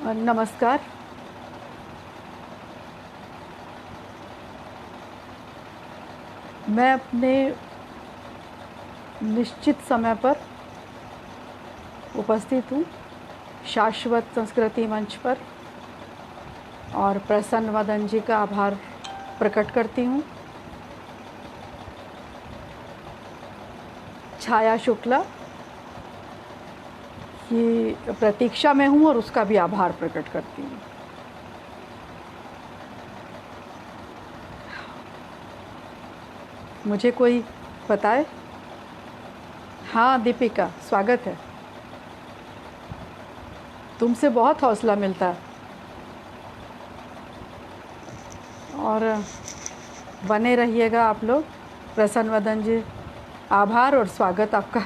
नमस्कार। मैं अपने निश्चित समय पर उपस्थित हूँ शाश्वत संस्कृति मंच पर और प्रसन्न वदन जी का आभार प्रकट करती हूँ। छाया शुक्ला की प्रतीक्षा में हूँ और उसका भी आभार प्रकट करती हूँ। मुझे कोई बताए? हाँ दीपिका, स्वागत है। तुमसे बहुत हौसला मिलता है और बने रहिएगा आप लोग। प्रसन्न वदन जी, आभार और स्वागत आपका।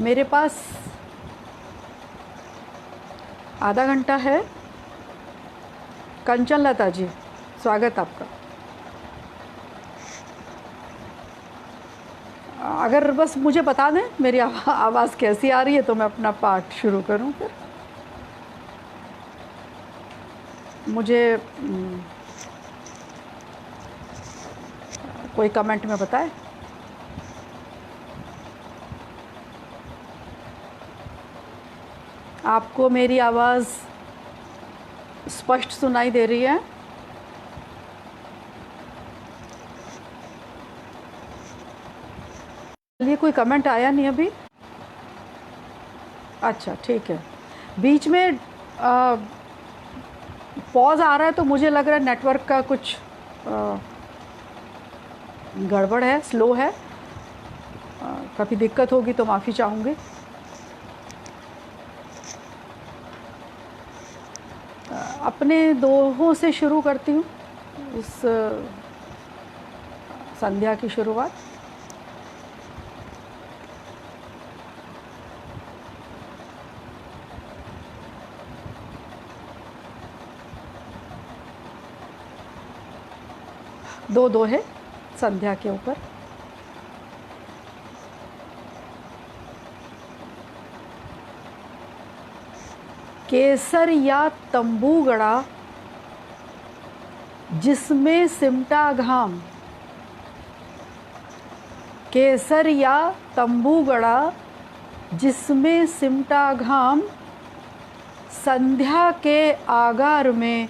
मेरे पास आधा घंटा है। कंचन लता जी, स्वागत आपका। अगर बस मुझे बता दें मेरी आवाज़ कैसी आ रही है तो मैं अपना पाठ शुरू करूं। फिर मुझे कोई कमेंट में बताए। आपको मेरी आवाज़ स्पष्ट सुनाई दे रही है? ये कोई कमेंट आया नहीं अभी। अच्छा ठीक है। बीच में पॉज आ रहा है तो मुझे लग रहा है नेटवर्क का कुछ गड़बड़ है, स्लो है। कभी दिक्कत होगी तो माफ़ी चाहूँगी। अपने दोहों से शुरू करती हूँ इस संध्या की शुरुआत। दो दोहे संध्या के ऊपर। केसर या तंबू गड़ा जिसमें सिमटा घाम। केसर या तंबू गड़ा जिसमें सिमटा घाम। संध्या के आगार में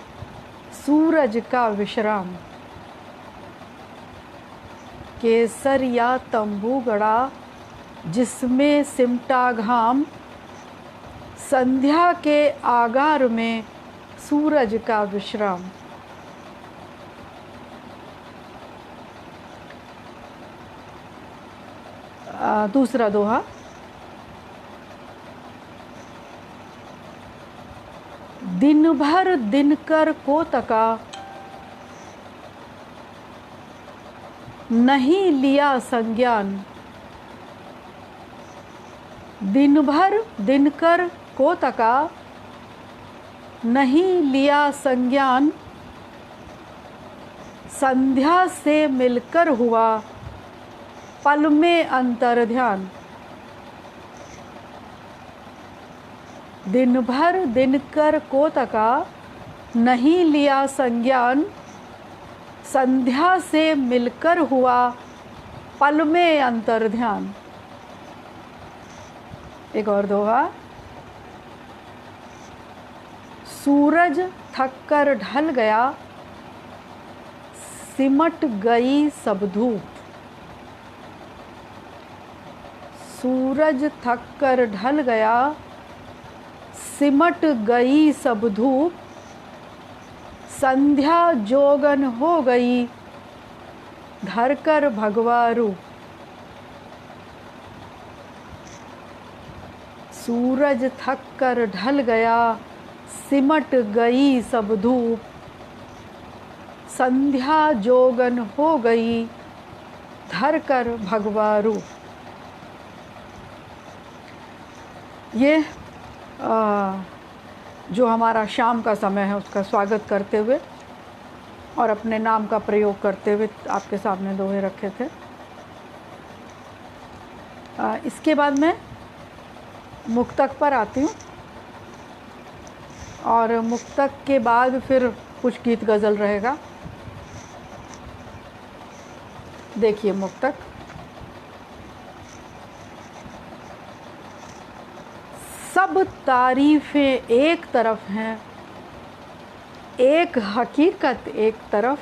सूरज का विश्राम। केसर या तंबू गड़ा जिसमें सिमटा घाम। संध्या के आगार में सूरज का विश्राम। दूसरा दोहा। दिन भर दिनकर को तका नहीं लिया संज्ञान। दिन भर दिनकर को तका नहीं लिया संज्ञान। संध्या से मिलकर हुआ पल में अंतर ध्यान। दिन भर दिनकर को तका नहीं लिया संज्ञान। संध्या से मिलकर हुआ पल में अंतर ध्यान। एक और दोहा। सूरज थक कर ढल गया सिमट गई सब धूप। सूरज थक कर ढल गया सिमट गई सब धूप। संध्या जोगन हो गई धरकर भगवा रूप। सूरज थक कर ढल गया सिमट गई सब धूप। संध्या जोगन हो गई धरकर भगवा रूप। ये जो हमारा शाम का समय है उसका स्वागत करते हुए और अपने नाम का प्रयोग करते हुए आपके सामने दोहे रखे थे। इसके बाद मैं मुक्तक पर आती हूँ और मुक्तक के बाद फिर कुछ गीत गज़ल रहेगा। देखिए मुक्तक। सब तारीफ़ें एक तरफ हैं, एक हकीकत एक तरफ।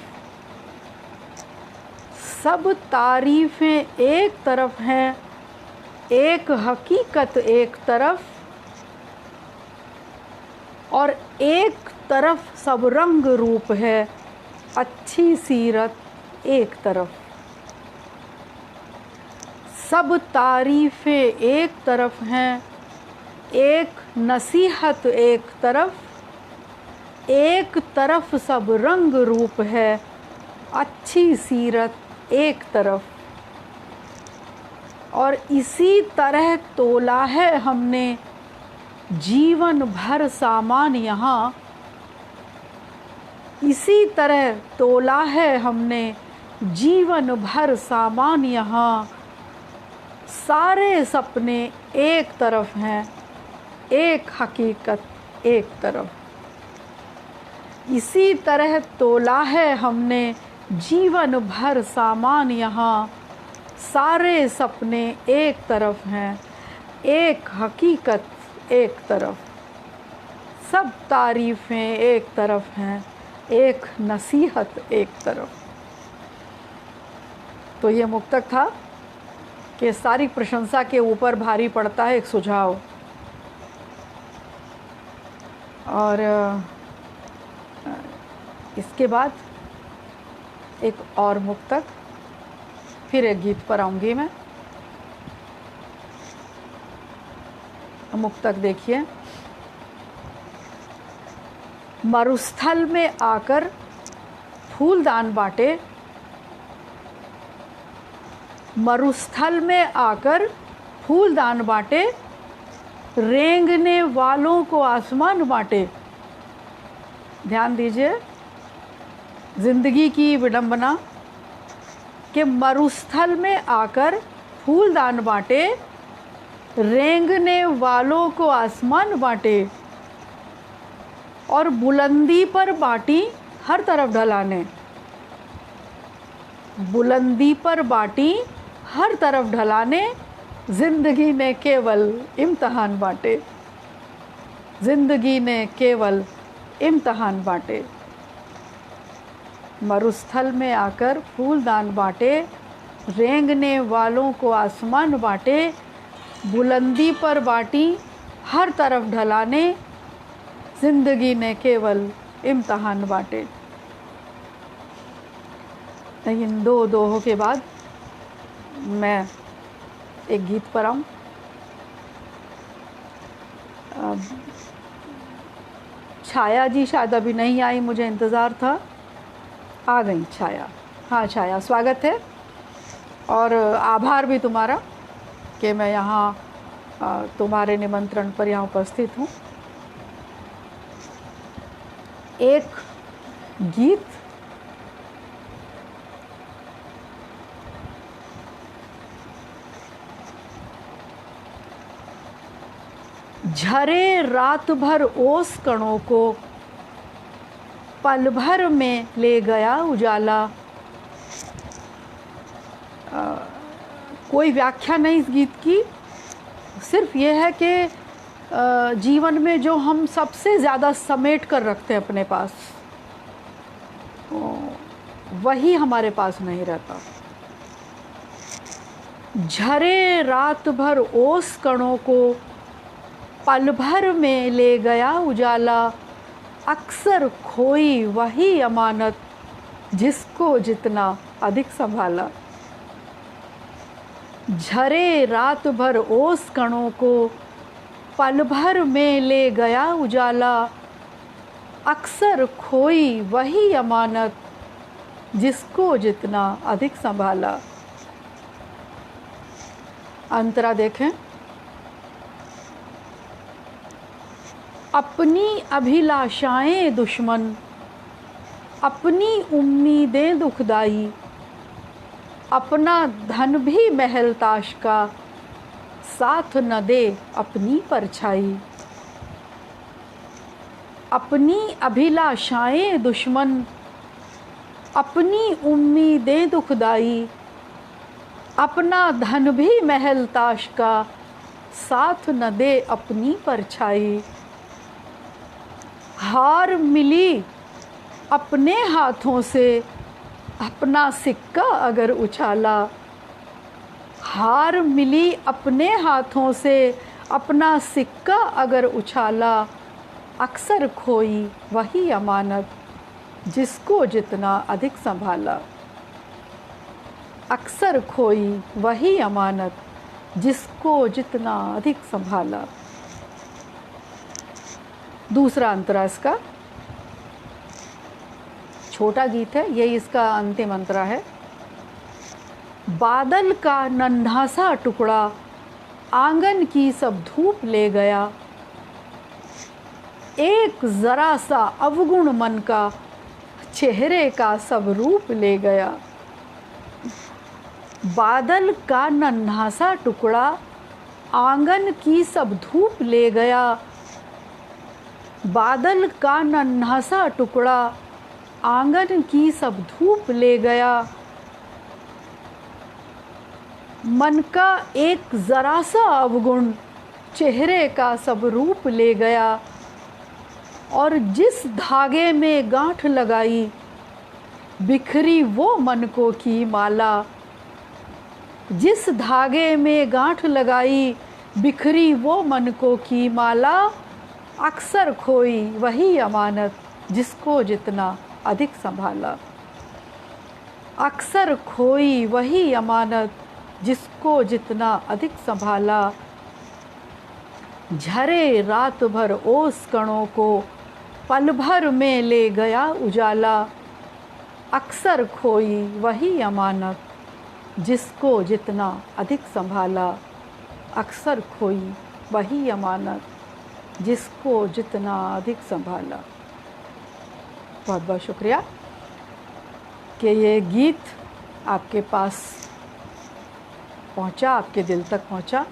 सब तारीफ़ें एक तरफ हैं, एक हकीकत एक तरफ, और एक तरफ सब रंग रूप है, अच्छी सीरत एक तरफ। सब तारीफ़ें एक तरफ हैं, एक नसीहत एक तरफ, एक तरफ सब रंग रूप है, अच्छी सीरत एक तरफ। और इसी तरह तोला है हमने जीवन भर सामान यहाँ। इसी तरह तोला है हमने जीवन भर सामान यहाँ। सारे सपने एक तरफ हैं, एक हकीकत एक तरफ। इसी तरह तोला है हमने जीवन भर सामान यहाँ। सारे सपने एक तरफ हैं, एक हकीकत एक तरफ। सब तारीफ़ें एक तरफ हैं, एक नसीहत एक तरफ। तो ये मुक्तक था कि सारी प्रशंसा के ऊपर भारी पड़ता है एक सुझाव। और इसके बाद एक और मुक्तक, फिर एक गीत पर आऊँगी मैं। मुक्तक देखिए। मरुस्थल में आकर फूलदान बांटे, मरुस्थल में आकर फूलदान बांटे, रेंगने वालों को आसमान बांटे। ध्यान दीजिए, जिंदगी की विडंबना कि मरुस्थल में आकर फूलदान बांटे, रेंगने वालों को आसमान बांटे, और बुलंदी पर बांटी हर तरफ ढलाने। बुलंदी पर बांटी हर तरफ ढलाने, जिंदगी ने केवल इम्तहान बांटे। जिंदगी ने केवल इम्तहान बांटे। मरुस्थल में आकर फूलदान बांटे, रेंगने वालों को आसमान बांटे, बुलंदी पर बांटी हर तरफ ढलाने, जिंदगी ने केवल इम्तहान बांटे। इन दो दोहों के बाद मैं एक गीत पर आऊँ। छाया जी शायद अभी नहीं आई, मुझे इंतज़ार था। आ गई छाया। हाँ छाया, स्वागत है और आभार भी तुम्हारा कि मैं यहाँ तुम्हारे निमंत्रण पर यहाँ उपस्थित हूँ। एक गीत झरे रात भर ओस कणों को, पल भर में ले गया उजाला। कोई व्याख्या नहीं इस गीत की, सिर्फ ये है कि जीवन में जो हम सबसे ज़्यादा समेट कर रखते हैं अपने पास, वही हमारे पास नहीं रहता। झरे रात भर ओस कणों को, पल भर में ले गया उजाला। अक्सर खोई वही अमानत, जिसको जितना अधिक संभाला। झरे रात भर ओस कणों को, पल भर में ले गया उजाला। अक्सर खोई वही अमानत, जिसको जितना अधिक संभाला। अंतरा देखें। अपनी अभिलाषाएं दुश्मन, अपनी उम्मीदें दुखदाई, अपना धन भी महल ताश का, साथ न दे अपनी परछाई। अपनी अभिलाषाएं दुश्मन, अपनी उम्मीदें दुखदाई, अपना धन भी महल ताश का, साथ न दे अपनी परछाई। हार मिली अपने हाथों से, अपना सिक्का अगर उछाला। हार मिली अपने हाथों से, अपना सिक्का अगर उछाला। अक्सर खोई वही अमानत, जिसको जितना अधिक संभाला। अक्सर खोई वही अमानत, जिसको जितना अधिक संभाला। दूसरा अंतरा इसका, छोटा गीत है, यही इसका अंतिम अंतरा है। बादल का नन्हा सा टुकड़ा, आंगन की सब धूप ले गया। एक जरा सा अवगुण मन का, चेहरे का सब रूप ले गया। बादल का नन्हा सा टुकड़ा, आंगन की सब धूप ले गया। बादल का नन्हा सा टुकड़ा, आंगन की सब धूप ले गया। मन का एक जरा सा अवगुण, चेहरे का सब रूप ले गया। और जिस धागे में गांठ लगाई, बिखरी वो मन को की माला। जिस धागे में गांठ लगाई, बिखरी वो मन को की माला। अक्सर खोई वही अमानत, जिसको जितना अधिक संभाला। अक्सर खोई वही अमानत, जिसको जितना अधिक संभाला। झरे रात भर ओस कणों को, पल भर में ले गया उजाला। अक्सर खोई वही अमानत, जिसको जितना अधिक संभाला। अक्सर खोई वही अमानत, जिसको जितना अधिक संभाला। बहुत बहुत शुक्रिया कि ये गीत आपके पास पहुंचा, आपके दिल तक पहुंचा।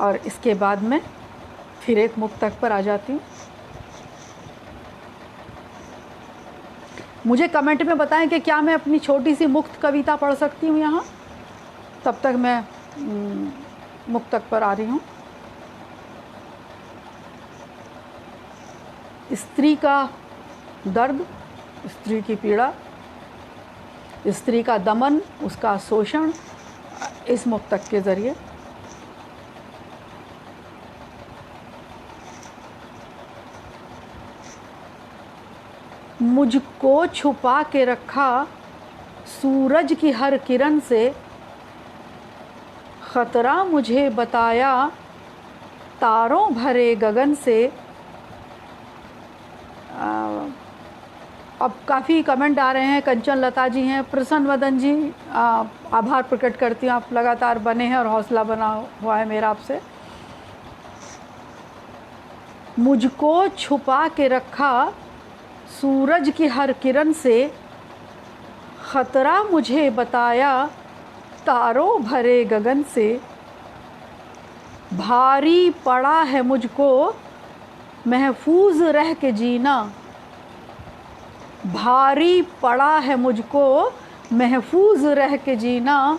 और इसके बाद मैं फिर एक मुक्तक पर आ जाती हूँ। मुझे कमेंट में बताएं कि क्या मैं अपनी छोटी सी मुक्त कविता पढ़ सकती हूँ यहाँ। तब तक मैं मुक्तक पर आ रही हूँ। स्त्री का दर्द, स्त्री की पीड़ा, स्त्री का दमन, उसका शोषण, इस मुक्तक के ज़रिए। मुझको छुपा के रखा सूरज की हर किरण से, खतरा मुझे बताया तारों भरे गगन से। अब काफ़ी कमेंट आ रहे हैं। कंचन लता जी हैं, प्रसन्न वदन जी, आभार प्रकट करती हूँ, आप लगातार बने हैं और हौसला बना हुआ है मेरा आपसे। मुझको छुपा के रखा सूरज की हर किरण से, खतरा मुझे बताया तारों भरे गगन से। भारी पड़ा है मुझको महफूज रह के जीना। भारी पड़ा है मुझको महफूज रह के जीना।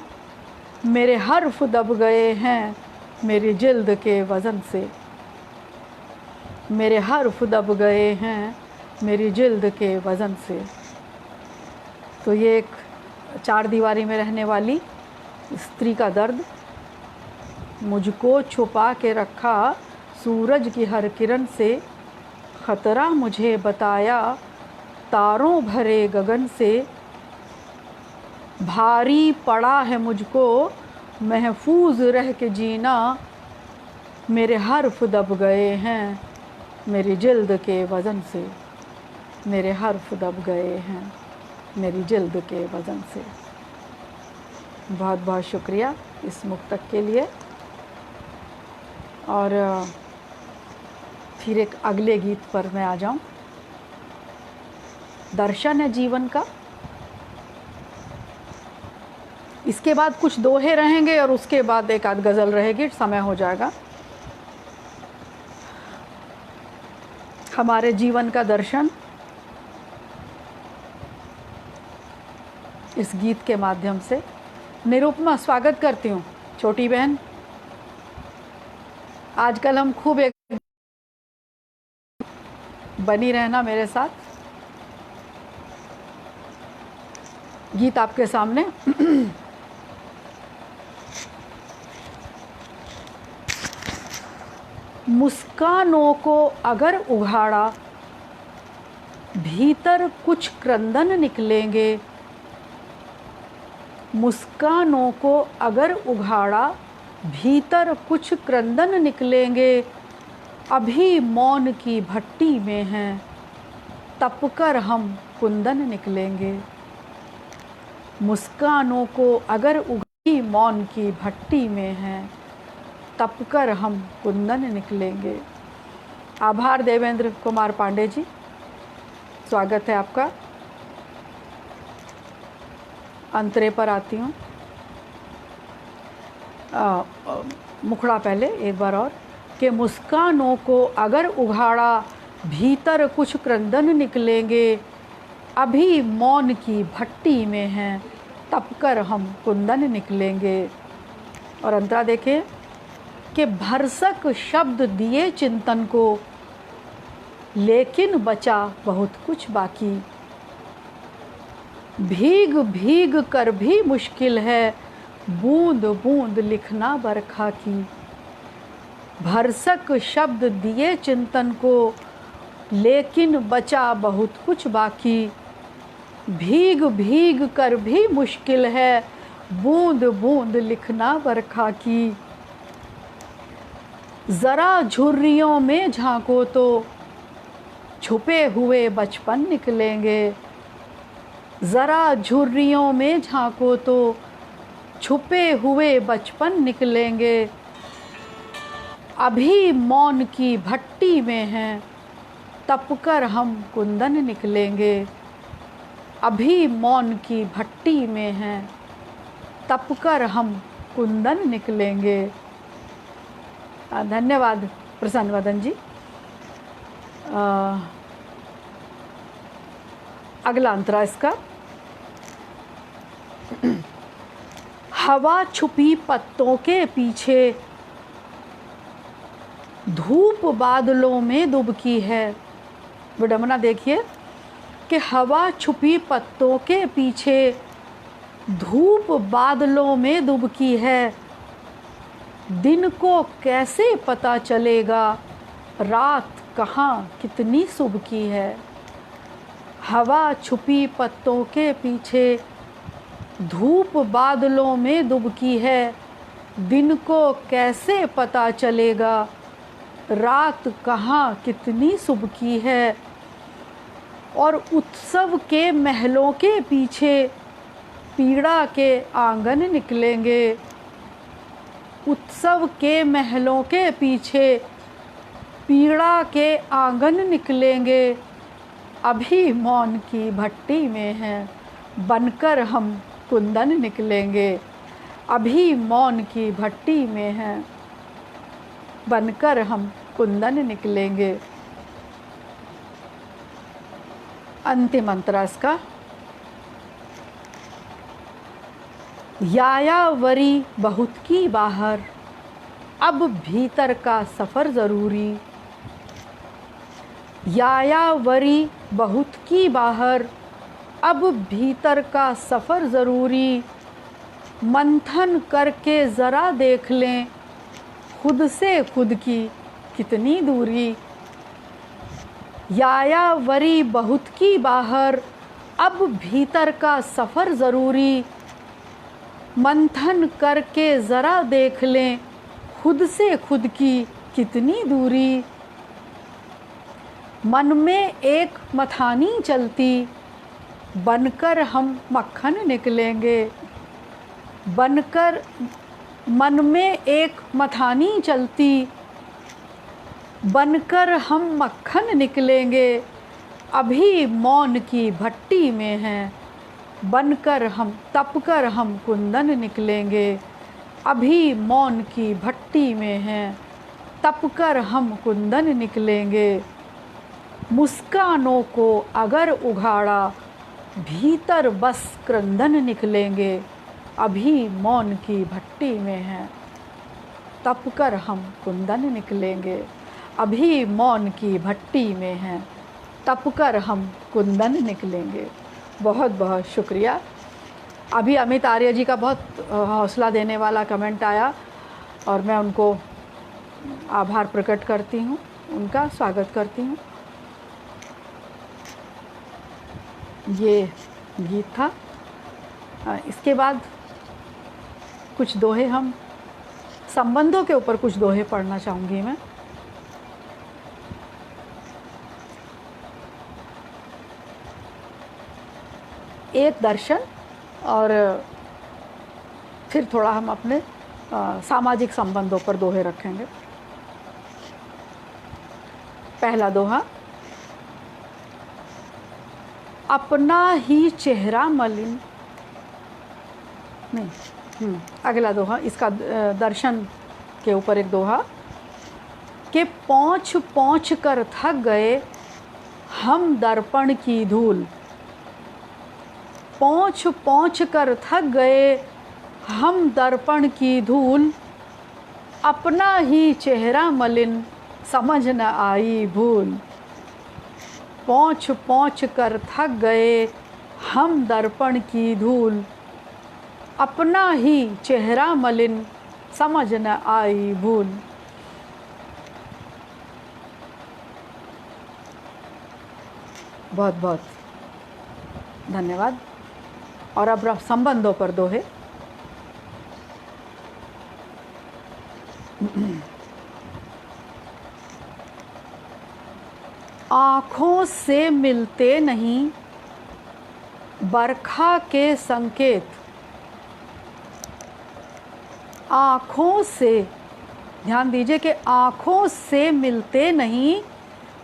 मेरे हर्फ दब गए हैं मेरी जिल्द के वज़न से। मेरे हर्फ दब गए हैं मेरी जिल्द के वज़न से। तो ये एक चार दीवारी में रहने वाली स्त्री का दर्द। मुझको छुपा के रखा सूरज की हर किरण से, खतरा मुझे बताया तारों भरे गगन से। भारी पड़ा है मुझको महफूज रह के जीना। मेरे हर्फ दब गए हैं मेरी जिल्द के वज़न से। मेरे हर्फ दब गए हैं मेरी जिल्द के वज़न से। बहुत बहुत शुक्रिया इस मुक्तक के लिए। और फिर एक अगले गीत पर मैं आ जाऊं। दर्शन है जीवन का। इसके बाद कुछ दोहे रहेंगे और उसके बाद एक आध गज़ल रहेगी, समय हो जाएगा। हमारे जीवन का दर्शन इस गीत के माध्यम से। निरुपमा, स्वागत करती हूँ। छोटी बहन, आजकल हम खूब एक बनी रहना मेरे साथ। गीत आपके सामने। मुस्कानों को अगर उघाड़ा, भीतर कुछ क्रंदन निकलेंगे। मुस्कानों को अगर उघाड़ा, भीतर कुछ क्रंदन निकलेंगे। अभी मौन की भट्टी में हैं, तपकर हम कुंदन निकलेंगे। मुस्कानों को अगर उघाड़ी, मौन की भट्टी में हैं, तपकर हम कुंदन निकलेंगे। आभार देवेंद्र कुमार पांडे जी, स्वागत है आपका। अंतरे पर आती हूँ। मुखड़ा पहले एक बार और, कि मुस्कानों को अगर उघाड़ा, भीतर कुछ क्रंदन निकलेंगे। अभी मौन की भट्टी में हैं, तपकर हम कुंदन निकलेंगे। और अंतरा देखें कि भरसक शब्द दिए चिंतन को, लेकिन बचा बहुत कुछ बाकी। भीग भीग कर भी मुश्किल है, बूंद बूंद लिखना बरखा की। भरसक शब्द दिए चिंतन को, लेकिन बचा बहुत कुछ बाकी। भीग भीग कर भी मुश्किल है, बूंद बूंद लिखना बरखा की। ज़रा झुर्रियों में झांको तो, छुपे हुए बचपन निकलेंगे। ज़रा झुर्रियों में झांको तो, छुपे हुए बचपन निकलेंगे। अभी मौन की भट्टी में हैं, तपकर हम कुंदन निकलेंगे। अभी मौन की भट्टी में हैं, तपकर हम कुंदन निकलेंगे। धन्यवाद प्रसन्न वदन जी। अगला अंतरा इसका। हवा छुपी पत्तों के पीछे, धूप बादलों में दुबकी है। विडंबना देखिए कि हवा छुपी पत्तों के पीछे, धूप बादलों में दुबकी है। दिन को कैसे पता चलेगा, रात कहाँ कितनी सुबकी है। हवा छुपी पत्तों के पीछे, धूप बादलों में दुबकी है। दिन को कैसे पता चलेगा, रात कहाँ कितनी सुबकी है। और उत्सव के महलों के पीछे, पीड़ा के आंगन निकलेंगे। उत्सव के महलों के पीछे, पीड़ा के आंगन निकलेंगे। अभी मौन की भट्टी में हैं, बनकर हम कुंदन निकलेंगे। अभी मौन की भट्टी में हैं, बनकर हम कुंदन निकलेंगे। अंतिम अंतरा इसका। यायावरी बहुत की बाहर, अब भीतर का सफ़र ज़रूरी। यायावरी बहुत की बाहर, अब भीतर का सफ़र ज़रूरी। मंथन करके ज़रा देख लें, खुद से खुद की कितनी दूरी। यायावरी बहुत की बाहर, अब भीतर का सफ़र ज़रूरी। मंथन करके ज़रा देख लें, खुद से खुद की कितनी दूरी। मन में एक मथानी चलती, बनकर हम मक्खन निकलेंगे। बनकर मन में एक मथानी चलती, बनकर हम मक्खन निकलेंगे। अभी मौन की भट्टी में हैं, बनकर हम तपकर हम कुंदन निकलेंगे। अभी मौन की भट्टी में हैं, तपकर हम कुंदन निकलेंगे। मुस्कानों को अगर उघाड़ा, भीतर बस क्रंदन निकलेंगे। अभी मौन की भट्टी में हैं, तपकर हम कुंदन निकलेंगे। अभी मौन की भट्टी में हैं, तपकर हम कुंदन निकलेंगे। बहुत बहुत शुक्रिया। अभी अमित आर्य जी का बहुत हौसला देने वाला कमेंट आया और मैं उनको आभार प्रकट करती हूँ, उनका स्वागत करती हूँ। ये गीत था। इसके बाद कुछ दोहे, हम संबंधों के ऊपर कुछ दोहे पढ़ना चाहूँगी मैं। एक दर्शन और फिर थोड़ा हम अपने सामाजिक संबंधों पर दोहे रखेंगे। पहला दोहा, अपना ही चेहरा मलिन, नहीं, अगला दोहा, इसका दर्शन के ऊपर एक दोहा, कि पहुँच पहुँच कर थक गए हम दर्पण की धूल। पहुँच पहुँच कर थक गए हम दर्पण की धूल। अपना ही चेहरा मलिन समझ न आई भूल। पहुँच पहुँच कर थक गए हम दर्पण की धूल। अपना ही चेहरा मलिन समझ न आई भूल। बहुत बहुत धन्यवाद। और अब संबंधों पर दोहे। आँखों से मिलते नहीं बरखा के संकेत। आँखों से, ध्यान दीजिए कि आँखों से मिलते नहीं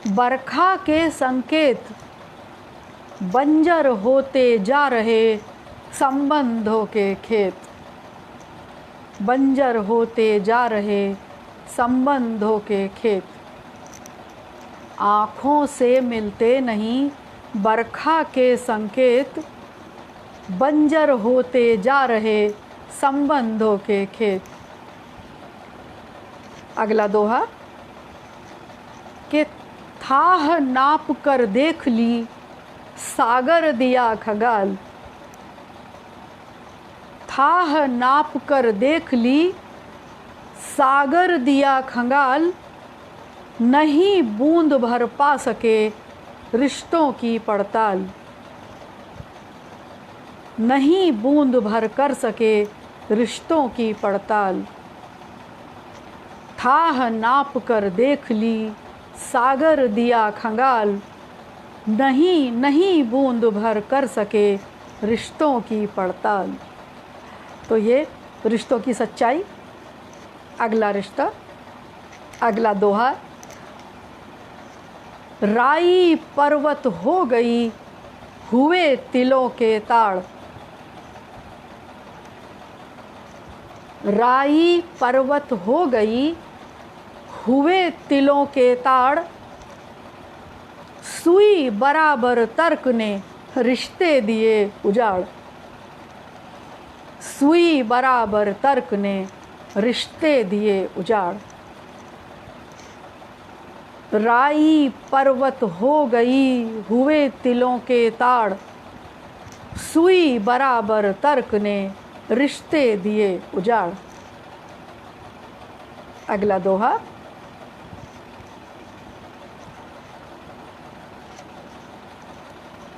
बरखा के संकेत। बंजर होते जा रहे संबंधों के खेत। बंजर होते जा रहे संबंधों के खेत। आँखों से मिलते नहीं बरखा के संकेत। बंजर होते जा रहे संबंधों के खेत। अगला दोहा, कि थाह नाप कर देख ली सागर दिया खगाल। थाह नाप कर देख ली सागर दिया खंगाल। नहीं बूंद भर पा सके रिश्तों की पड़ताल। नहीं बूंद भर कर सके रिश्तों की पड़ताल। थाह नाप कर देख ली सागर दिया खंगाल। नहीं बूंद भर कर सके रिश्तों की पड़ताल। तो ये रिश्तों की सच्चाई। अगला रिश्ता, अगला दोहा, राई पर्वत हो गई हुए तिलों के ताड़। राई पर्वत हो गई हुए तिलों के ताड़। सुई बराबर तर्क ने रिश्ते दिए उजाड़। सुई बराबर तर्क ने रिश्ते दिए उजाड़। राई पर्वत हो गई हुए तिलों के ताड़। सुई बराबर तर्क ने रिश्ते दिए उजाड़। अगला दोहा,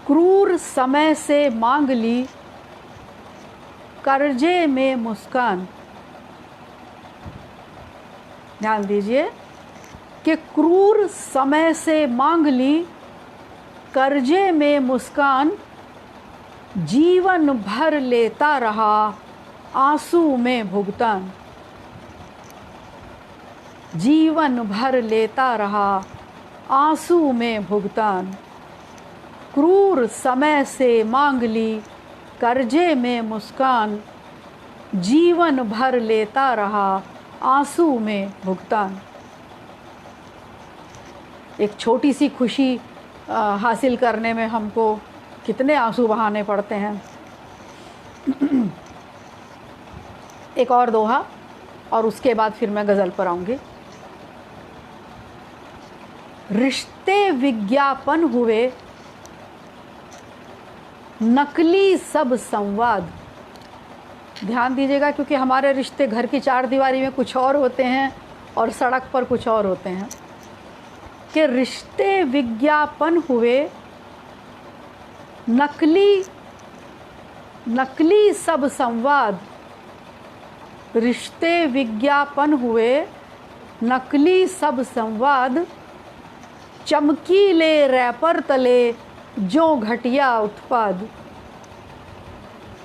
क्रूर समय से मांग ली कर्जे में मुस्कान। ध्यान दीजिए कि क्रूर समय से मांग ली कर्जे में मुस्कान। जीवन भर लेता रहा आंसू में भुगतान। जीवन भर लेता रहा आंसू में भुगतान। क्रूर समय से मांग ली कर्जे में मुस्कान, जीवन भर लेता रहा आंसू में भुगतान। एक छोटी सी खुशी हासिल करने में हमको कितने आंसू बहाने पड़ते हैं। एक और दोहा और उसके बाद फिर मैं गज़ल पर आऊँगी। रिश्ते विज्ञापन हुए नकली सब संवाद। ध्यान दीजिएगा, क्योंकि हमारे रिश्ते घर की चार दीवारी में कुछ और होते हैं और सड़क पर कुछ और होते हैं। कि रिश्ते विज्ञापन हुए नकली सब संवाद। रिश्ते विज्ञापन हुए नकली सब संवाद, चमकीले रैपर तले जो घटिया उत्पाद।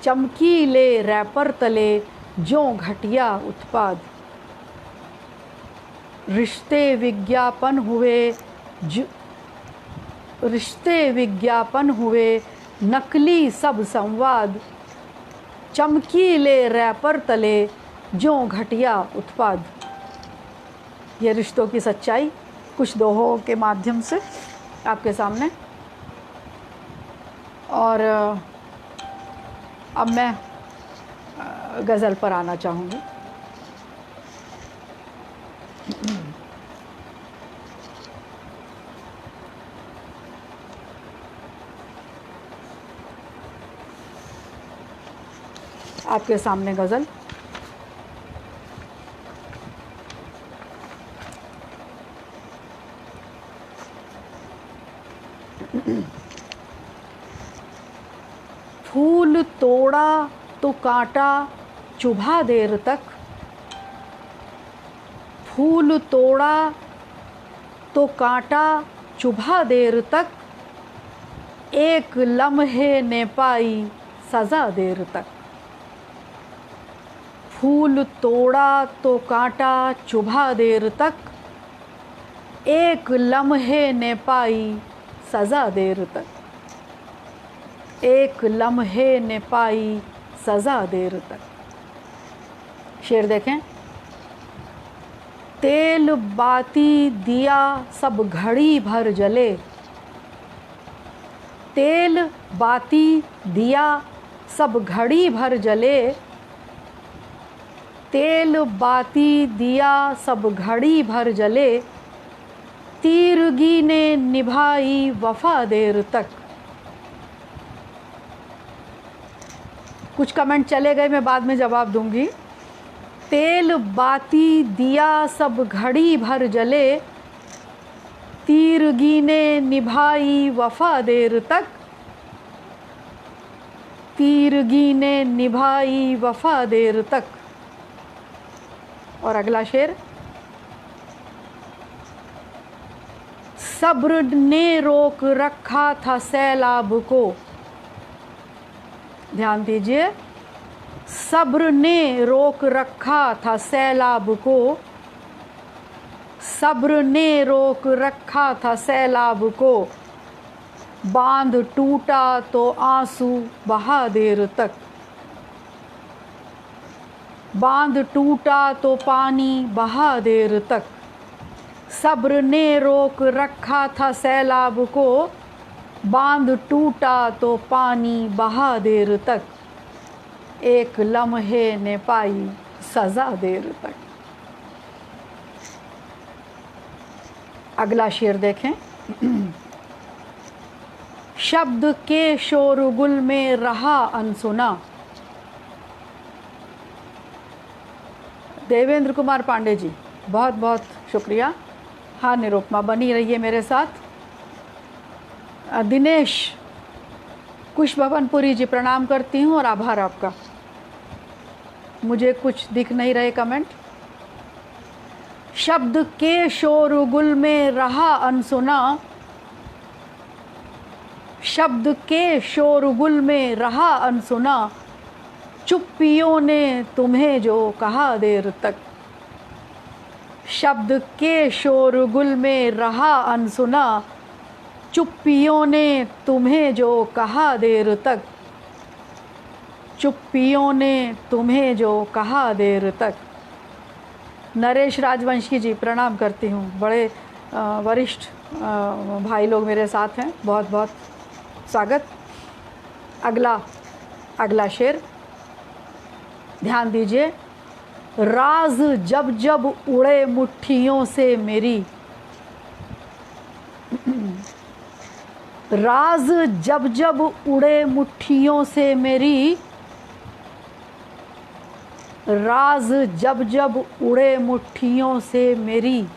चमकीले रैपर तले जो घटिया उत्पाद। रिश्ते विज्ञापन हुए नकली सब संवाद, चमकीले रैपर तले जो घटिया उत्पाद। ये रिश्तों की सच्चाई कुछ दोहों के माध्यम से आपके सामने। और अब मैं गज़ल पर आना चाहूँगी। आपके सामने गज़ल। फूल तोड़ा तो कांटा चुभा देर तक। फूल तोड़ा तो कांटा चुभा देर तक, एक लम्हे ने पाई सज़ा देर तक। फूल तोड़ा तो कांटा चुभा देर तक, एक लम्हे ने पाई सज़ा देर तक। एक लम्हे ने पाई सज़ा देर तक। शेर देखें। तेल बाती दिया सब घड़ी भर जले। तेल बाती दिया सब घड़ी भर जले। तेल बाती दिया सब घड़ी भर जले, तीरगी ने निभाई वफ़ा देर तक। कुछ कमेंट चले गए, मैं बाद में जवाब दूंगी। तेल बाती दिया सब घड़ी भर जले, तीरगी ने निभाई वफ़ा देर तक। तीरगी ने निभाई वफ़ा देर तक। और अगला शेर। सब्र ने रोक रखा था सैलाब को। ध्यान दीजिए। सब्र ने रोक रखा था सैलाब को। सब्र ने रोक रखा था सैलाब को, बांध टूटा तो आंसू बहा देर तक। बांध टूटा तो पानी बहा देर तक। सब्र ने रोक रखा था सैलाब को, बांध टूटा तो पानी बहा देर तक। एक लम्हे ने पाई सज़ा देर तक। अगला शेर देखें। शब्द के शोरगुल में रहा अनसुना। देवेंद्र कुमार पांडे जी, बहुत बहुत शुक्रिया। हाँ निरुपमा, बनी रहिए मेरे साथ। दिनेश कुश भवनपुरी जी, प्रणाम करती हूँ और आभार आपका। मुझे कुछ दिख नहीं रहे कमेंट। शब्द के शोरगुल में रहा अनसुना। शब्द के शोरगुल में रहा अनसुना, चुप्पियों ने तुम्हें जो कहा देर तक। शब्द के शोरगुल में रहा अनसुना, चुप्पियों ने तुम्हें जो कहा देर तक, चुप्पियों ने तुम्हें जो कहा देर तक। नरेश राजवंशी जी, प्रणाम करती हूँ, बड़े वरिष्ठ भाई लोग मेरे साथ हैं, बहुत बहुत स्वागत। अगला शेर ध्यान दीजिए। राज जब जब उड़े मुट्ठियों से मेरी, राज जब जब उड़े मुट्ठियों से मेरी, राज जब जब उड़े मुट्ठियों से मेरी,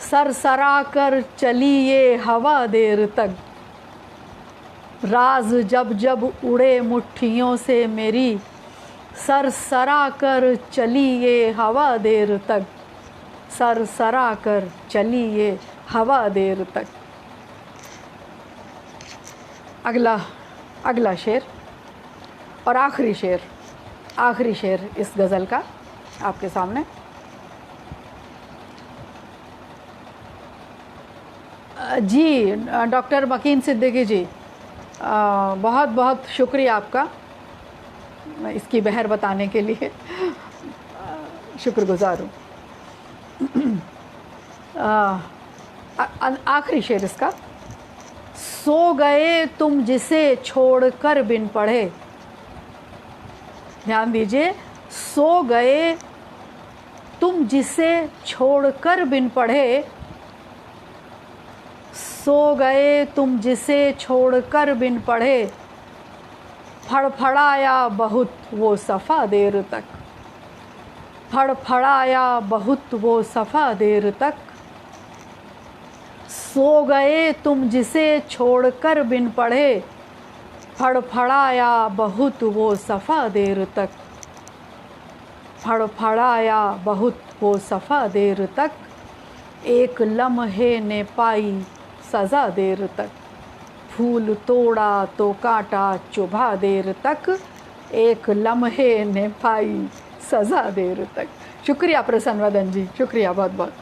सरसरा कर चली ये हवा देर तक। राज जब जब उड़े मुट्ठियों से मेरी, सरसरा कर चली ये हवा देर तक, सरसरा कर चली ये हवा देर तक। अगला शेर और आखिरी शेर इस गज़ल का आपके सामने। जी डॉक्टर मकीन सिद्दीकी जी, बहुत बहुत शुक्रिया आपका इसकी बहर बताने के लिए, शुक्रगुजार हूँ। आखिरी शेर इसका। सो गए तुम जिसे छोड़कर बिन पढ़े, ध्यान दीजिए, सो गए तुम जिसे छोड़कर बिन पढ़े, सो गए तुम जिसे छोड़कर बिन पढ़े, फड़फड़ाया बहुत वो सफ़ा देर तक, फड़फड़ाया बहुत वो सफ़ा देर तक। सो गए तुम जिसे छोड़कर बिन पढ़े, फड़फड़ाया बहुत वो सफ़ा देर तक, फड़फड़ाया बहुत वो सफ़ा देर तक। एक लम्हे ने पाई सज़ा देर तक, फूल तोड़ा तो कांटा चुभा देर तक, एक लम्हे ने पाई सज़ा देर तक। शुक्रिया प्रसन्न वदन जी, शुक्रिया बहुत बहुत।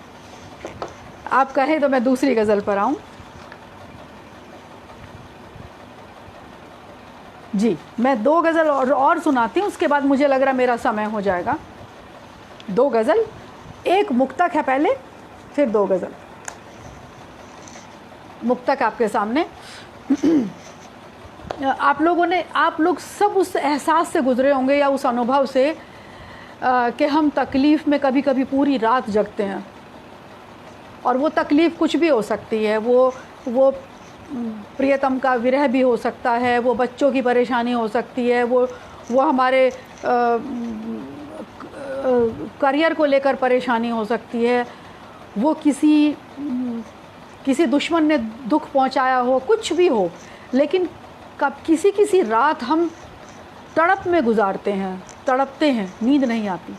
आप कहें तो मैं दूसरी गज़ल पर आऊँ। जी मैं 2 गज़ल और सुनाती हूँ, उसके बाद मुझे लग रहा मेरा समय हो जाएगा। 2 गज़ल, एक मुक्तक है पहले, फिर 2 गज़ल। मुक्तक आपके सामने। आप लोग सब उस एहसास से गुज़रे होंगे या उस अनुभव से कि हम तकलीफ़ में कभी कभी पूरी रात जगते हैं, और वो तकलीफ़ कुछ भी हो सकती है। वो प्रियतम का विरह भी हो सकता है, वो बच्चों की परेशानी हो सकती है, वो हमारे करियर को लेकर परेशानी हो सकती है, वो किसी दुश्मन ने दुख पहुंचाया हो, कुछ भी हो। लेकिन कब किसी रात हम तड़प में गुजारते हैं, तड़पते हैं, नींद नहीं आती।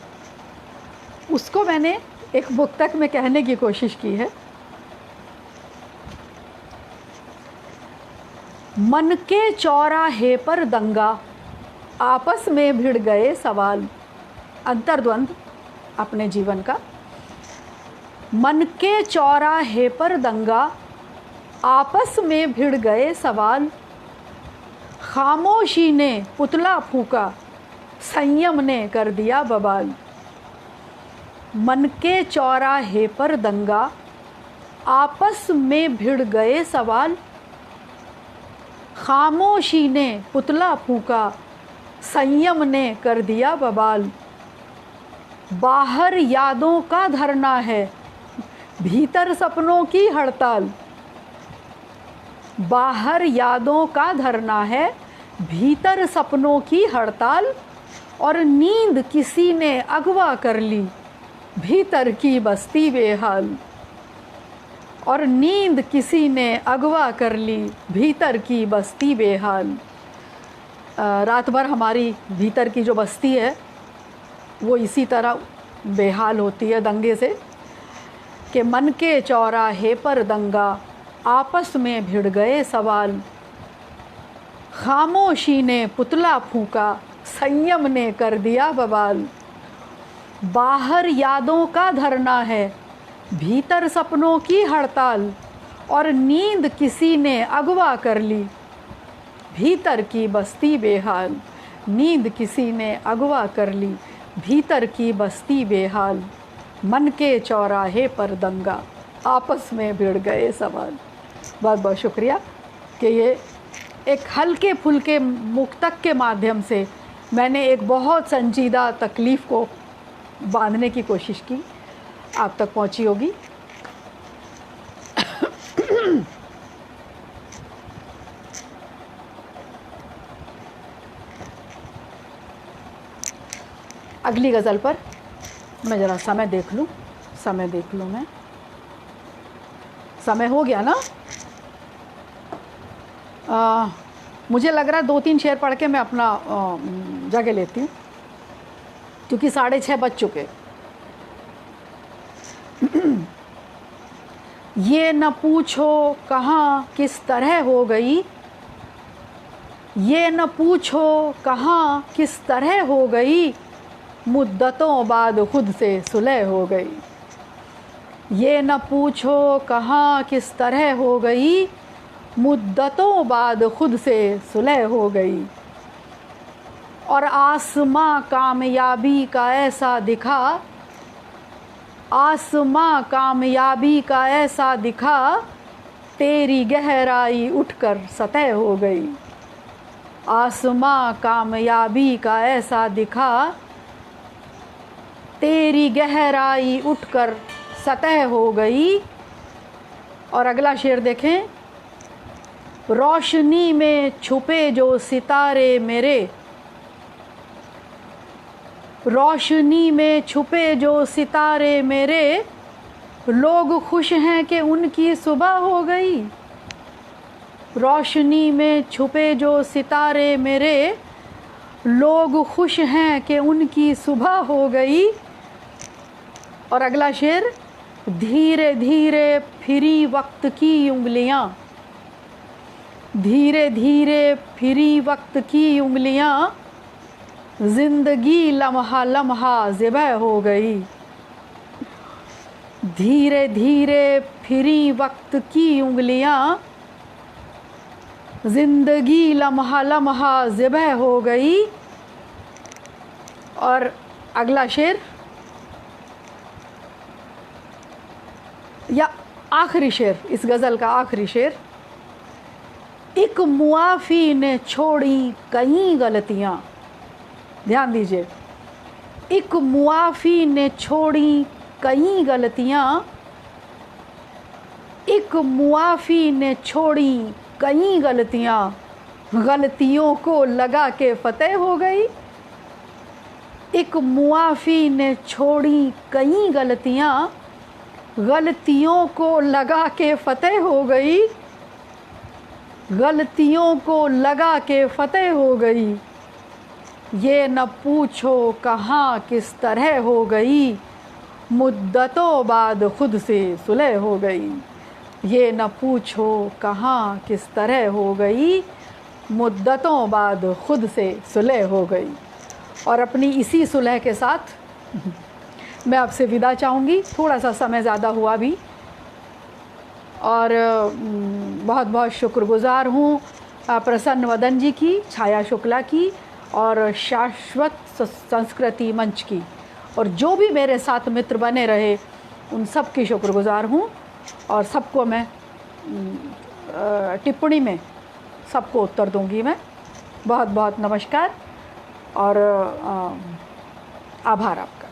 उसको मैंने एक मुक्तक में कहने की कोशिश की है। मन के चौराहे पर दंगा, आपस में भिड़ गए सवाल। अंतर्द्वंद अपने जीवन का। मन के चौराहे पर दंगा, आपस में भिड़ गए सवाल। खामोशी ने पुतला फूका, संयम ने कर दिया बवाल। मन के चौराहे पर दंगा, आपस में भिड़ गए सवाल। खामोशी ने पुतला फूका, संयम ने कर दिया बवाल। बाहर यादों का धरना है, भीतर सपनों की हड़ताल। बाहर यादों का धरना है, भीतर सपनों की हड़ताल। और नींद किसी ने अगवा कर ली, भीतर की बस्ती बेहाल। और नींद किसी ने अगवा कर ली, भीतर की बस्ती बेहाल। रात भर हमारी भीतर की जो बस्ती है वो इसी तरह बेहाल होती है दंगे से, कि मन के चौराहे पर दंगा, आपस में भिड़ गए सवाल। खामोशी ने पुतला फूका, संयम ने कर दिया बवाल। बाहर यादों का धरना है, भीतर सपनों की हड़ताल। और नींद किसी ने अगवा कर ली, भीतर की बस्ती बेहाल। नींद किसी ने अगवा कर ली, भीतर की बस्ती बेहाल। मन के चौराहे पर दंगा, आपस में भिड़ गए सवाल। बहुत बहुत शुक्रिया कि ये एक हल्के फुल्के मुक्तक के माध्यम से मैंने एक बहुत संजीदा तकलीफ़ को बांधने की कोशिश की, आप तक पहुंची होगी। अगली गज़ल पर मैं ज़रा समय देख लूँ, समय देख लूँ मैं। समय हो गया ना? मुझे लग रहा है 2-3 शेर पढ़ के मैं अपना जगह लेती हूँ, क्योंकि 6:30 बज चुके। ये न पूछो कहाँ किस तरह हो गई, ये न पूछो कहाँ किस तरह हो गई, मुद्दतों बाद खुद से सुलह हो गई। ये न पूछो कहाँ किस तरह हो गई, मुद्दतों बाद खुद से सुलह हो गई। और आसमां कामयाबी का ऐसा दिखा, आसमां कामयाबी का ऐसा दिखा, तेरी गहराई उठकर सतह हो गई। आसमां कामयाबी का ऐसा दिखा, तेरी गहराई उठकर सतह हो गई। और अगला शेर देखें। रोशनी में छुपे जो सितारे मेरे, रोशनी में छुपे जो सितारे मेरे, लोग खुश हैं कि उनकी सुबह हो गई। रोशनी में छुपे जो सितारे मेरे, लोग खुश हैं कि उनकी सुबह हो गई। और अगला शेर। धीरे धीरे फिरी वक्त की उंगलियां, धीरे धीरे फिरी वक्त की उंगलियां, जिंदगी लम्हा लम्हा ज़िबह हो गई। धीरे धीरे फिरी वक्त की उंगलियां, जिंदगी लम्हा लम्हा ज़िबह हो गई। और अगला शेर या आखिरी शेर, इस गज़ल का आखिरी शेर। एक मुआफ़ी ने छोड़ी कई गलतियाँ, ध्यान दीजिए। एक मुआफ़ी ने छोड़ी कई गलतियाँ, एक मुआफ़ी ने छोड़ी कई गलतियाँ, गलतियों को लगा के फ़तेह हो गई। एक मुआफ़ी ने छोड़ी कई गलतियाँ, गलतियों को लगा के फ़तेह हो गई। गलतियों को लगा के फ़तेह हो गई। ये न पूछो कहाँ किस तरह हो गई, मुद्दतों बाद खुद से सुलह हो गई। ये न पूछो कहाँ किस तरह हो गई, मुद्दतों बाद खुद से सुलह हो गई। और अपनी इसी सुलह के साथ मैं आपसे विदा चाहूँगी। थोड़ा सा समय ज़्यादा हुआ भी, और बहुत बहुत शुक्रगुज़ार हूँ प्रसन्न वदन जी की, छाया शुक्ला की, और शाश्वत संस्कृति मंच की, और जो भी मेरे साथ मित्र बने रहे उन सब की शुक्रगुज़ार हूँ। और सबको मैं टिप्पणी में सबको उत्तर दूंगी मैं। बहुत बहुत नमस्कार और आभार आपका।